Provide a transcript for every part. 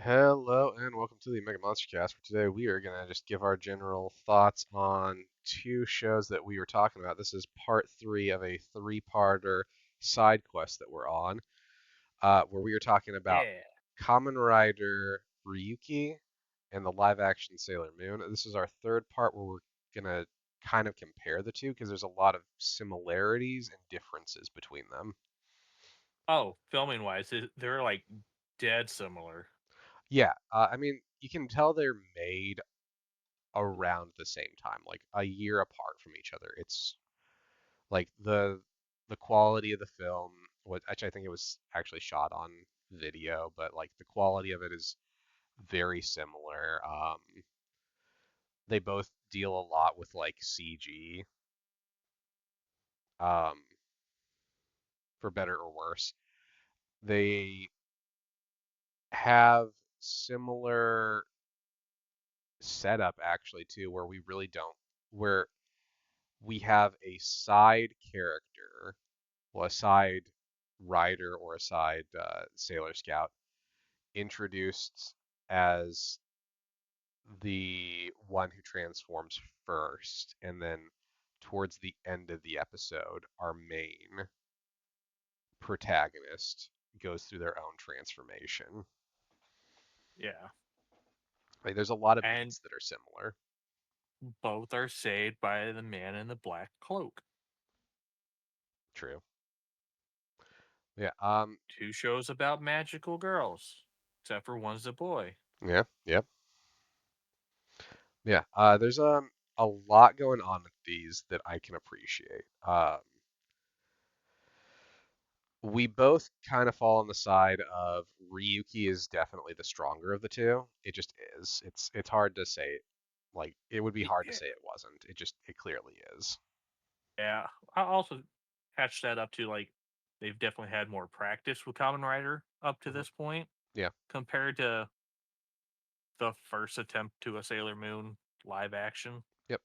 Hello and welcome to the MegaMonsterCast. For today, we are going to just give our general thoughts on two shows that we were talking about. This is part three of a three-parter side quest that we're on, where we are talking about Yeah. Kamen Rider Ryuki and the live-action Sailor Moon. This is our third part where we're going to kind of compare the two because there's a lot of similarities and differences between them. Oh, filming wise, they're like dead similar. Yeah, I mean, you can tell they're made around the same time, like a year apart from each other. It's like the quality of the film, which I think it was actually shot on video, but like the quality of it is very similar. They both deal a lot with like CG, um, for better or worse. They have similar setup actually too, where we really don't, where we have a side character, well, a side rider or a side Sailor Scout introduced as the one who transforms first, and then towards the end of the episode, our main protagonist goes through their own transformation. Yeah. Like, there's a lot of And beats that are similar. both are saved by the man in the black cloak. True. Yeah. Two shows about magical girls, except for one's a boy. Yeah. Yep. Yeah. There's a lot going on with these that I can appreciate. We both kind of fall on the side of Ryuki is definitely the stronger of the two. It just is. It's hard to say. Like it would be hard to Yeah. say it wasn't. It clearly is. Yeah. I also patched that up to like they've definitely had more practice with Kamen Rider up to Hmm. this point Yeah. compared to the first attempt to a Sailor Moon live action. Yep.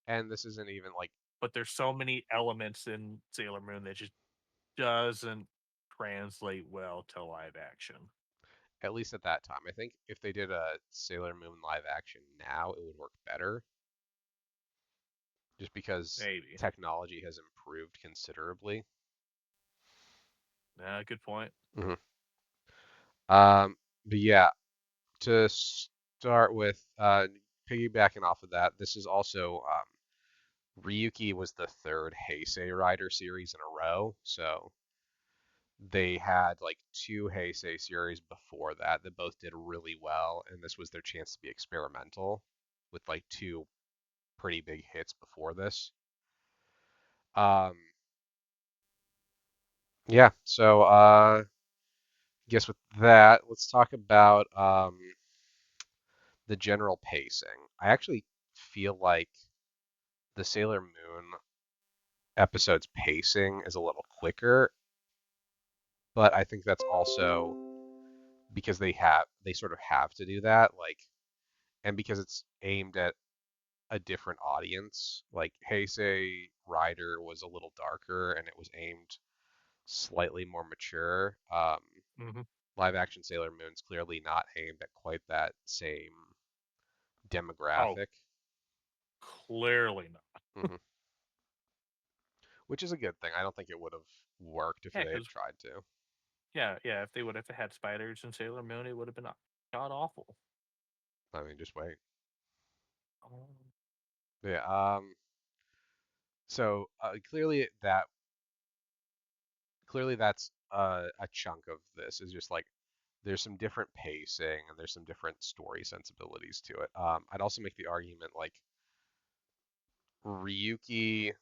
And this isn't even like But there's so many elements in Sailor Moon that just doesn't translate well to live action. at least at that time. I think if they did a Sailor Moon live action now, it would work better just because Maybe. technology has improved considerably. Good point. Hmm. Um, but yeah, to start with, piggybacking off of that, this is also Ryuki was the third Heisei Rider series in a row, so they had like two Heisei series before that that both did really well, and this was their chance to be experimental with like two pretty big hits before this. Um, yeah, so guess with that, let's talk about the general pacing. I actually feel like the Sailor Moon episode's pacing is a little quicker, but I think that's also because they sort of have to do that, like, and because it's aimed at a different audience. Like Heisei Rider was a little darker and it was aimed slightly more mature. Hmm. Live action Sailor Moon's clearly not aimed at quite that same Oh, demographic. clearly not. Hmm. Which is a good thing. I don't think it would have worked if Yeah, they had because tried to. if they would have had spiders in Sailor Moon, it would have been god awful. I mean, just wait. Um, Yeah. So clearly that's a chunk of this is just like there's some different pacing and there's some different story sensibilities to it. I'd also make the argument like Ryuki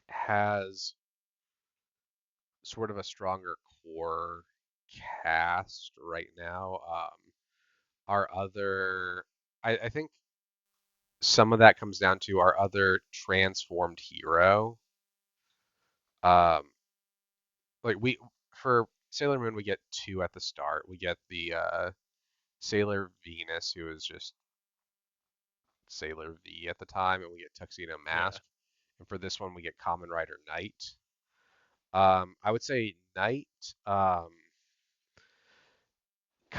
has sort of a stronger core cast right now. Our other, I think some of that comes down to our other transformed hero. Um, like we for Sailor Moon, we get two at the start. We get the Sailor Venus, who is just Sailor V at the time, and we get Tuxedo yeah. Mask. And for this one, we get Kamen Rider Knight. I would say Knight.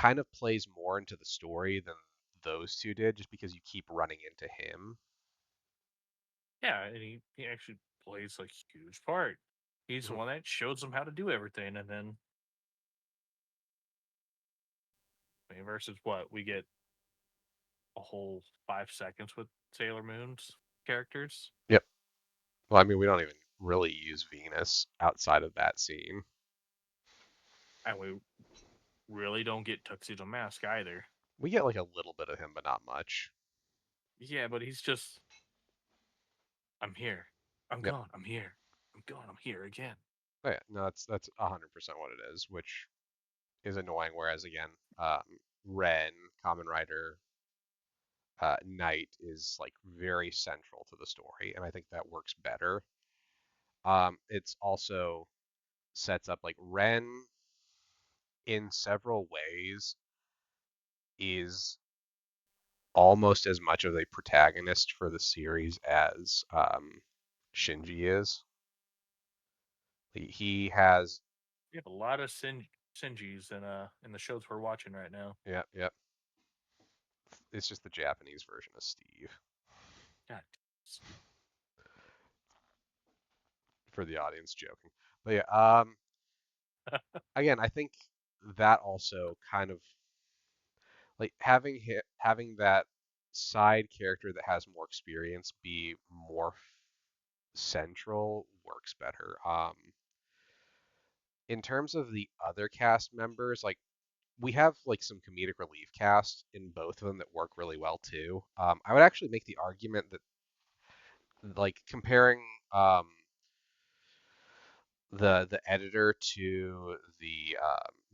kind of plays more into the story than those two did, just because you keep running into him. Yeah, and he actually plays a huge part. He's the Mhm. one that shows them how to do everything, and then I mean, versus what we get a whole 5 seconds with Sailor Moon's characters, Yep. Well, I mean, we don't even really use Venus outside of that scene. and we really don't get Tuxedo Mask either. We get like a little bit of him, but not much. Yeah, but he's just, I'm here, I'm Yep. gone, I'm here, I'm gone, I'm here again. Oh, yeah. No, that's 100% what it is, which is annoying. Whereas again, Ren, Common Rider, Knight is like very central to the story, and I think that works better. It's also sets up like Ren in several ways is almost as much of a protagonist for the series as Shinji is. He has, We have a lot of Shinjis in the shows we're watching right now. yep, yep. It's just the Japanese version of Steve God. for the audience joking. But yeah, again, I think that also kind of like having that side character that has more experience be more central works better. In terms of the other cast members, like we have like some comedic relief cast in both of them that work really well too. I would actually make the argument that like comparing the editor to the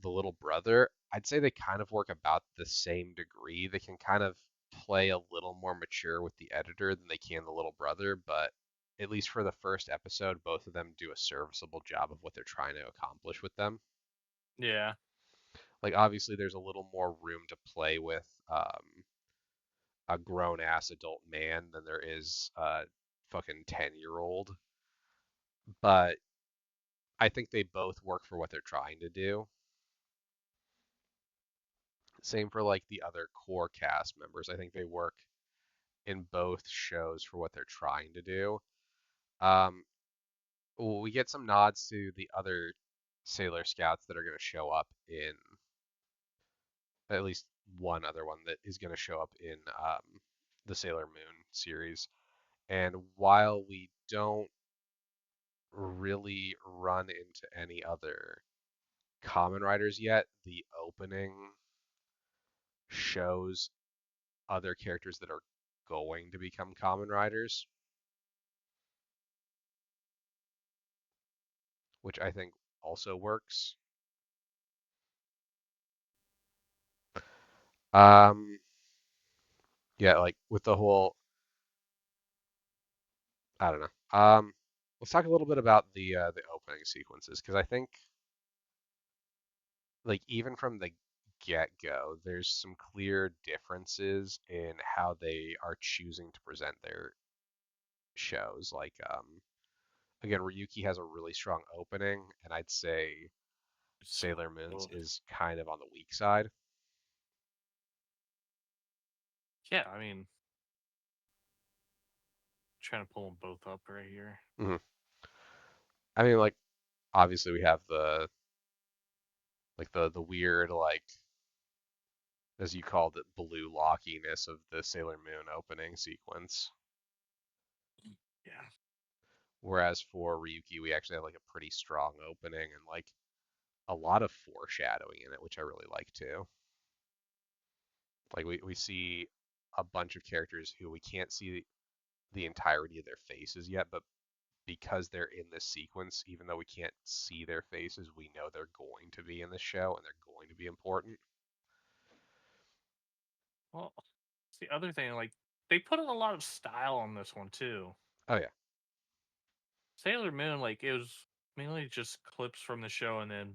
little brother, I'd say they kind of work about the same degree. They can kind of play a little more mature with the editor than they can the little brother, but at least for the first episode, both of them do a serviceable job of what they're trying to accomplish with them. Yeah. Like obviously, there's a little more room to play with a grown ass adult man than there is a fucking 10-year old, but I think they both work for what they're trying to do. Same for like the other core cast members. I think they work in both shows for what they're trying to do. Um, we get some nods to the other Sailor Scouts that are going to show up in at least one other one that is going to show up in the Sailor Moon series. And while we don't really run into any other Common Riders yet, the opening shows other characters that are going to become Common Riders, which I think also works. Um, yeah, like with the whole, I don't know. Let's talk a little bit about the opening sequences because I think like even from the get-go, there's some clear differences in how they are choosing to present their shows. Like again, Ryuki has a really strong opening, and I'd say So Sailor Moon's is kind of on the weak side. yeah, I mean, trying to pull them both up right here. Mhm. I mean, like obviously we have the weird like as you called it blue lockiness of the Sailor Moon opening sequence. Yeah. Whereas for Ryuki, we actually have like a pretty strong opening and like a lot of foreshadowing in it, which I really like too. Like we see a bunch of characters who we can't see the entirety of their faces yet, but because they're in this sequence, even though we can't see their faces, we know they're going to be in the show and they're going to be important. Well, it's the other thing, like they put in a lot of style on this one too. Oh yeah. Sailor Moon, like it was mainly just clips from the show and then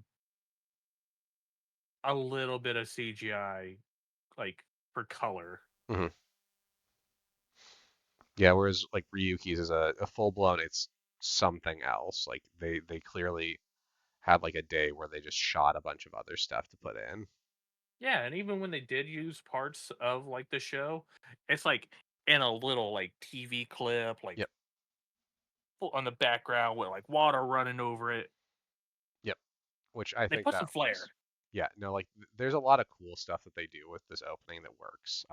a little bit of CGI, like for color. Hmm. Yeah, whereas like Ryuki's is a full blown, it's something else. Like they clearly had like a day where they just shot a bunch of other stuff to put in. Yeah, and even when they did use parts of like the show, it's like in a little like TV clip, like Yep, on the background with like water running over it. yep. Which I They think put that some flair. was, yeah, no, like there's a lot of cool stuff that they do with this opening that works.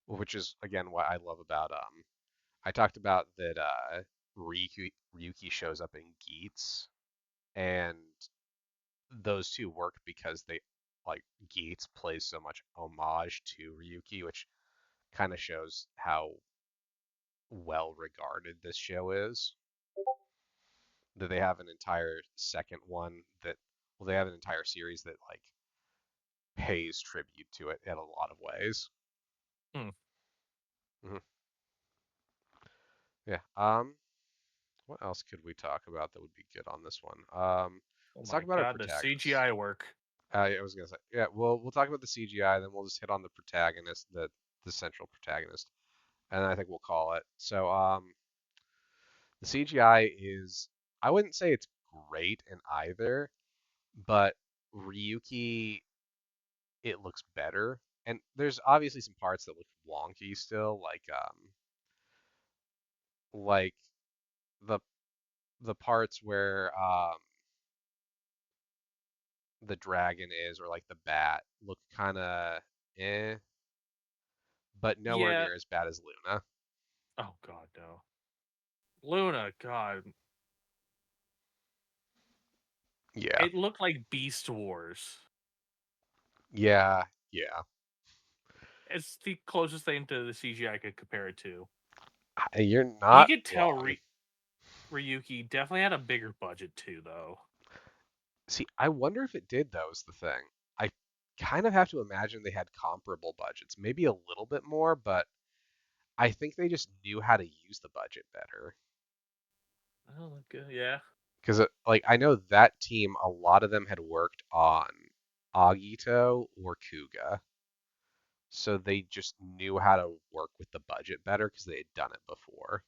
Which is again what I love about I talked about that Ryuki shows up in Geats, and those two work because they like Geats plays so much homage to Ryuki, which kind of shows how well regarded this show is. That they have an entire second one that, well, they have an entire series that like pays tribute to it in a lot of ways. Hmm. Hmm. Yeah. What else could we talk about that would be good on this one? Oh Let's talk my about our god, the protagonists. CGI work. I was gonna say, yeah, we'll talk about the CGI, then we'll just hit on the protagonist, the central protagonist, and then I think we'll call it. So, the CGI is, I wouldn't say it's great in either, but Ryuki, it looks better, and there's obviously some parts that look wonky still, like the the parts where the dragon is, or like the bat, look kind of eh, but nowhere Yeah. near as bad as Luna. Oh god, no. Luna, god. Yeah. It looked like Beast Wars. Yeah, yeah. It's the closest thing to the CGI I could compare it to. You're You not could tell wrong. Ryuki definitely had a bigger budget too, though. See, I wonder if it did, though, is the thing. I kind of have to imagine they had comparable budgets, maybe a little bit more, but I think they just knew how to use the budget better. Oh, good. Yeah. Because, like, I know that team, a lot of them had worked on Agito or Kuga, so they just knew how to work with the budget better because they had done it before.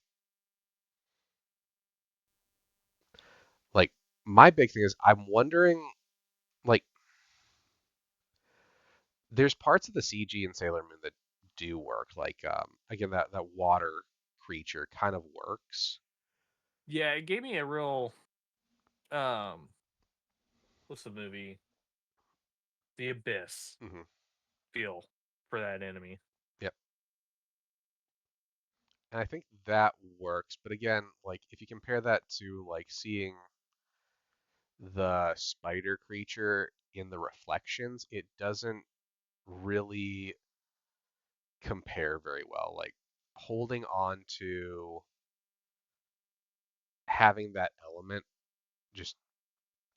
Like, my big thing is I'm wondering, like, there's parts of the CG in Sailor Moon that do work. Like again, that water creature kind of works. Yeah, it gave me a real um what's the movie? The Abyss Hmm. feel for that enemy. Yep. And I think that works. But again, like if you compare that to like seeing the spider creature in the reflections, it doesn't really compare very well. Like holding on to having that element just,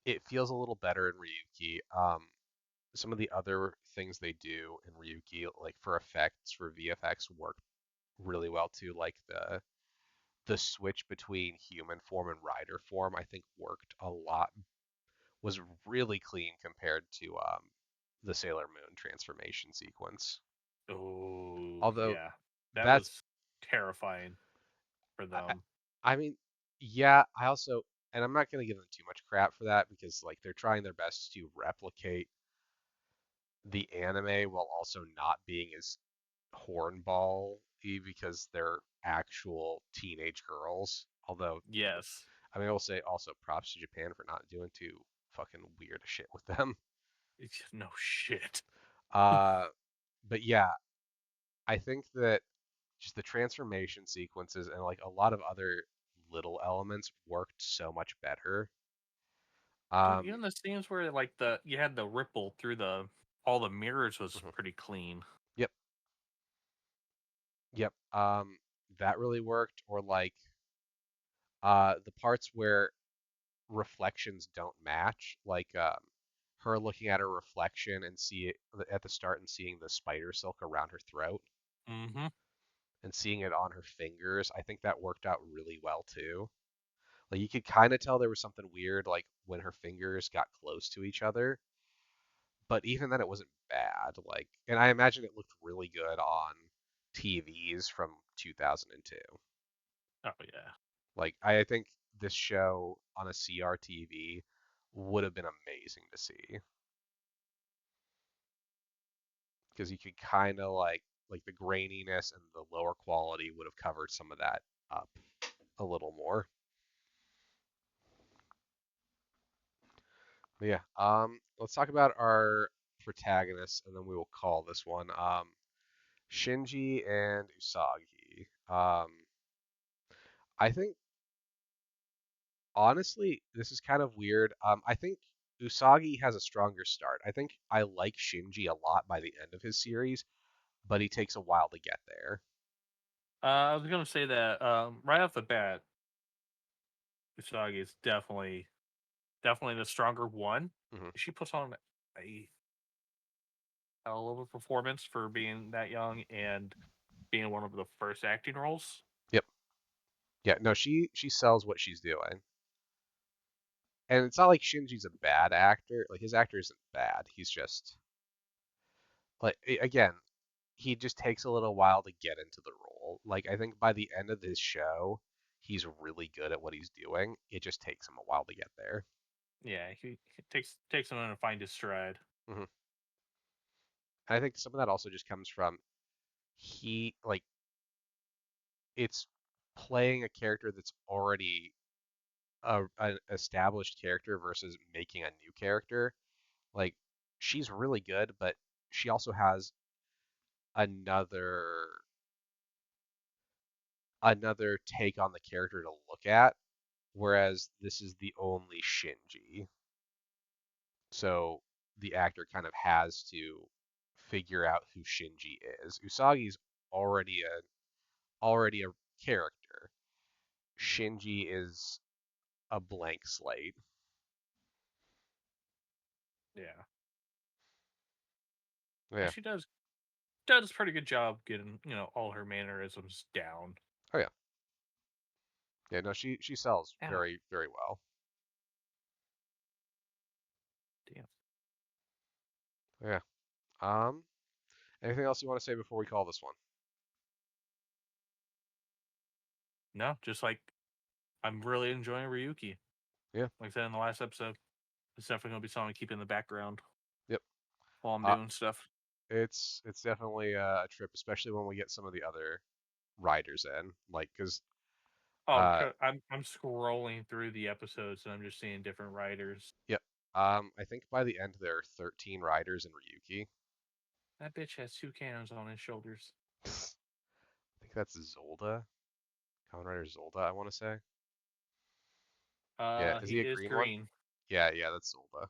it feels a little better in Ryuki. Some of the other things they do in Ryuki, like for effects, for VFX, work really well too. Like the switch between human form and rider form, I think worked a lot, was really clean compared to the Sailor Moon transformation sequence. Oh, Although yeah. That that's, was terrifying for I, them. I mean, yeah, I also, and I'm not gonna give them too much crap for that because like they're trying their best to replicate the anime while also not being as hornball because they're actual teenage girls. Although, Yes. I mean, I will say also props to Japan for not doing too fucking weird shit with them. No shit. Uh, but yeah, I think that just the transformation sequences and like a lot of other little elements worked so much better. Dude, Um, even the scenes where like the you had the ripple through the all the mirrors was mhm. pretty clean. Yep, yep. That really worked. Or like the parts where reflections don't match, like her looking at her reflection and see it at the start and seeing the spider silk around her throat Mm-hmm. and seeing it on her fingers. I think that worked out really well too. Like you could kind of tell there was something weird like when her fingers got close to each other, but even then it wasn't bad. Like, and I imagine it looked really good on TVs from 2002. Oh yeah. Like I think this show on a CRTV would have been amazing to see. because you could kind of like the graininess and the lower quality would have covered some of that up a little more. But yeah, let's talk about our protagonists, and then we will call this one Shinji and Usagi. I think honestly, this is kind of weird. I think Usagi has a stronger start. I think I like Shinji a lot by the end of his series, but he takes a while to get there. I was gonna say that right off the bat, Usagi is definitely the stronger one. Hmm. She puts on a hell of a performance for being that young and being one of the first acting roles. Yep. Yeah. No, she sells what she's doing, and it's not like Shinji's a bad actor. Like his actor isn't bad. He's just like again, he just takes a little while to get into the role. Like I think by the end of this show, he's really good at what he's doing. It just takes him a while to get there. Yeah, he takes him to find his stride. Hmm. And I think some of that also just comes from he like it's playing a character that's already an established character versus making a new character. Like she's really good, but she also has another another take on the character to look at, whereas this is the only Shinji. So the actor kind of has to figure out who Shinji is. Usagi's already a character. Shinji is a blank slate. Yeah, and Yeah. she does a pretty good job getting all her mannerisms down. Oh yeah. Yeah, no, she sells Ow, very, very well. damn. Yeah. Um, anything else you want to say before we call this one? No, just like I'm really enjoying Ryuki. Yeah. Like I said in the last episode, it's definitely gonna be something to keep in the background Yep. while I'm Uh, doing stuff. it's definitely a trip, especially when we get some of the other riders in, like because Oh, uh, I'm scrolling through the episodes and I'm just seeing different writers. yep. I think by the end there are 13 riders in Ryuki. That bitch has two cannons on his shoulders. I think that's Zolda, Kamen Rider Zolda, I want to say. Yeah, is He he a is green one? green. Yeah, yeah, that's Zolda.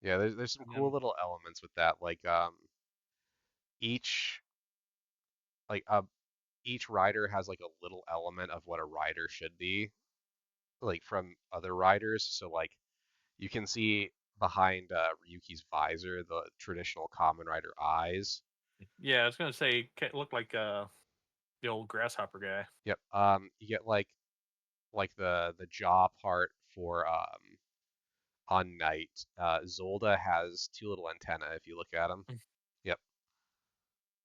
Yeah, there's some And cool then little elements with that, like each like each rider has like a little element of what a rider should be, like from other riders. So like you can see behind Ryuki's visor the traditional Kamen Rider eyes. yeah, I was gonna say it looked like the old grasshopper guy. Yep. You get like the jaw part for on Night. Zolda has two little antennae if you look at them. Yep.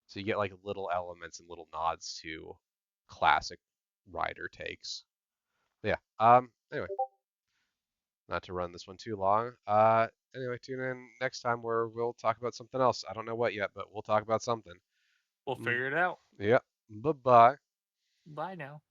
So you get like little elements and little nods to classic rider takes. Yeah. Anyway, not to run this one too long. Anyway, tune in next time where we'll talk about something else. I don't know what yet, but we'll talk about something. We'll Mm, figure it out. yeah. Bye bye. Bye now.